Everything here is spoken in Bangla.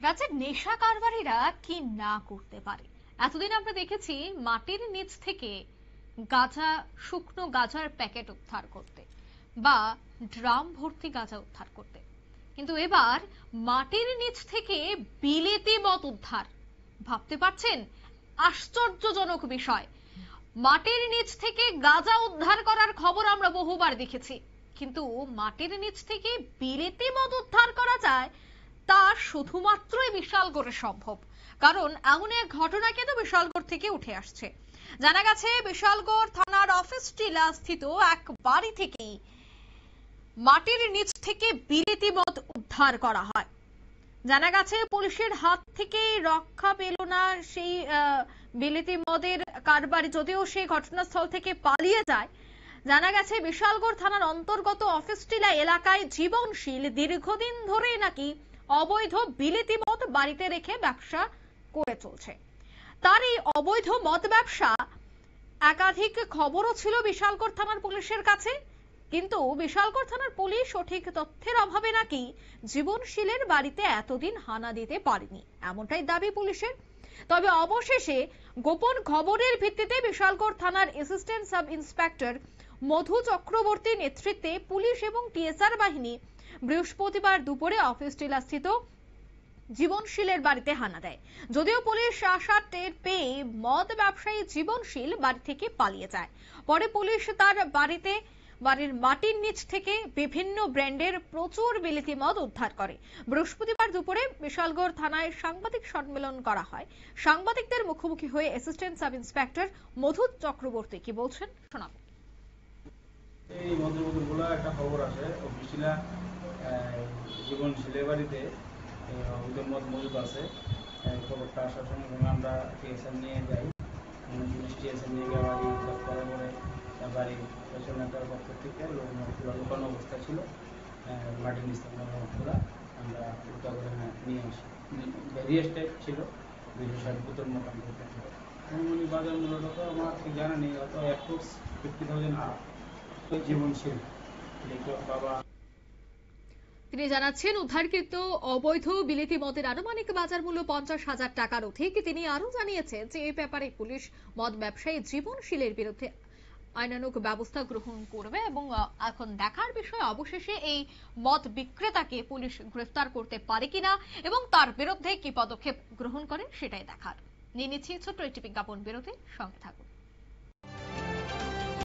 রাজ্যের নেশা কারবারিরা কি না করতে পারে। এতদিন আমরা দেখেছি মাটির নিচ থেকে গাঁজা, শুকনো গাঁজার প্যাকেট উদ্ধার করতে বা ড্রাম ভর্তি গাঁজা উদ্ধার করতে, কিন্তু এবার মাটির নিচ থেকে বিলেতি মদ উদ্ধার। ভাবতে পারছেন? আশ্চর্যজনক বিষয়। মাটির নিচ থেকে গাঁজা উদ্ধার করার খবর আমরা বহুবার দেখেছি, কিন্তু মাটির নিচ থেকে বিলেতি মদ উদ্ধার করা যায় তা শুধুমাত্রই বিশালগড়ে সম্ভব। কারণ এমন এক ঘটনা কিন্তু বিশালগড় থেকে উঠে আসছে। জানা গেছে বিশালগড় থানার অফিস টিলা স্থিত এক বাড়ি থেকেই মাটির নিচ থেকে বিলেতি মদ উদ্ধার করা হয়। জানা গেছে পুলিশের হাত থেকে রক্ষা পেল না সেই বিলেতি মদের কারবারি, যদিও সেই ঘটনাস্থল থেকে পালিয়ে যায়। জানা গেছে বিশালগড় থানার অন্তর্গত অফিসটিলা এলাকায় জীবনশীল দীর্ঘদিন ধরে নাকি অবৈধ বিলেতি মদ বাড়িতে রেখে ব্যবসা করে চলছে। তার এই অবৈধ মদ ব্যবসা একাধিক খবরও ছিল বিশালগড় থানার পুলিশের কাছে, কিন্তু বিশালগড় থানার পুলিশ সঠিক তথ্যের অভাবে নাকি জীবনশীলের বাড়িতে এতদিন হানা দিতে পারেনি, এমনটাই দাবি পুলিশের। তবে অবশেষে গোপন খবরের ভিত্তিতে বিশালগড় থানার অ্যাসিস্ট্যান্ট সাব ইন্সপেক্টর মধু চক্রবর্তীর নেতৃত্বে পুলিশ এবং টিএসআর বাহিনী বৃহস্পতিবার দুপুরে অফিস টিলাস্থিত জীবনশীলের বাড়িতে হানা দেয়। যদিও পুলিশ আসার টের পেয়ে মদ ব্যবসায়ী জীবনশীল বাড়ি থেকে পালিয়ে যায়। পরে পুলিশ তার বাড়ির মাটির নিচ থেকে বিভিন্ন ব্র্যান্ডের প্রচুর বিলেতি মদ উদ্ধার করে। বৃহস্পতিবার দুপুরে বিশালগড় থানায় সাংবাদিক সম্মেলন করা হয়। সাংবাদিকদের মুখোমুখি হয়ে অ্যাসিস্ট্যান্ট সাব ইন্সপেক্টর মধু চক্রবর্তী কি বলছেন শোনাবো। এই মধ্যবর্তীগুলো একটা খবর আসে অফিসিলা জীবনশীলের বাড়িতে মদ মজুদ আছে। খবরটা আসার সঙ্গে আমরা টিএসএন নিয়ে যাই। পুলিশ টিএসএন নিয়ে গিয়ে বাড়ি করার পরে বাড়ির পেছনে তার পক্ষ থেকে লুকানো অবস্থা ছিল মাটির নিচ থেকে মদগুলা আমরা উল্টা করে নিয়ে আসি। ভ্যারিয়াস টাইপ ছিল, 260 বোতল মোটামুটি ছিল। অনুমানিক বাজার মূল্যটা তো আমার ঠিক জানা নেই, অত অ্যাপ্রক্স 50,000 আর জীবনশীল বাবা। তিনি জানাচ্ছেন উদ্ধারকৃত অবৈধ বিলেতি মদের আনুমানিক বাজার মূল্য 50,000 টাকার অধিক। তিনি আরো জানিয়েছেন যে এই ব্যাপারে পুলিশ মদ ব্যবসায়ী জীবনশীলের বিরুদ্ধে আইনানুগ ব্যবস্থা গ্রহণ করবে এবং এখন দেখার বিষয় অবশেষে এই মদ বিক্রেতাকে পুলিশ গ্রেফতার করতে পারে কিনা এবং তার বিরুদ্ধে কি পদক্ষেপ গ্রহণ করেন সেটাই দেখার। নিয়ে নিচ্ছি ছোট্ট একটি বিজ্ঞাপন বিরতি, সঙ্গে থাকুন।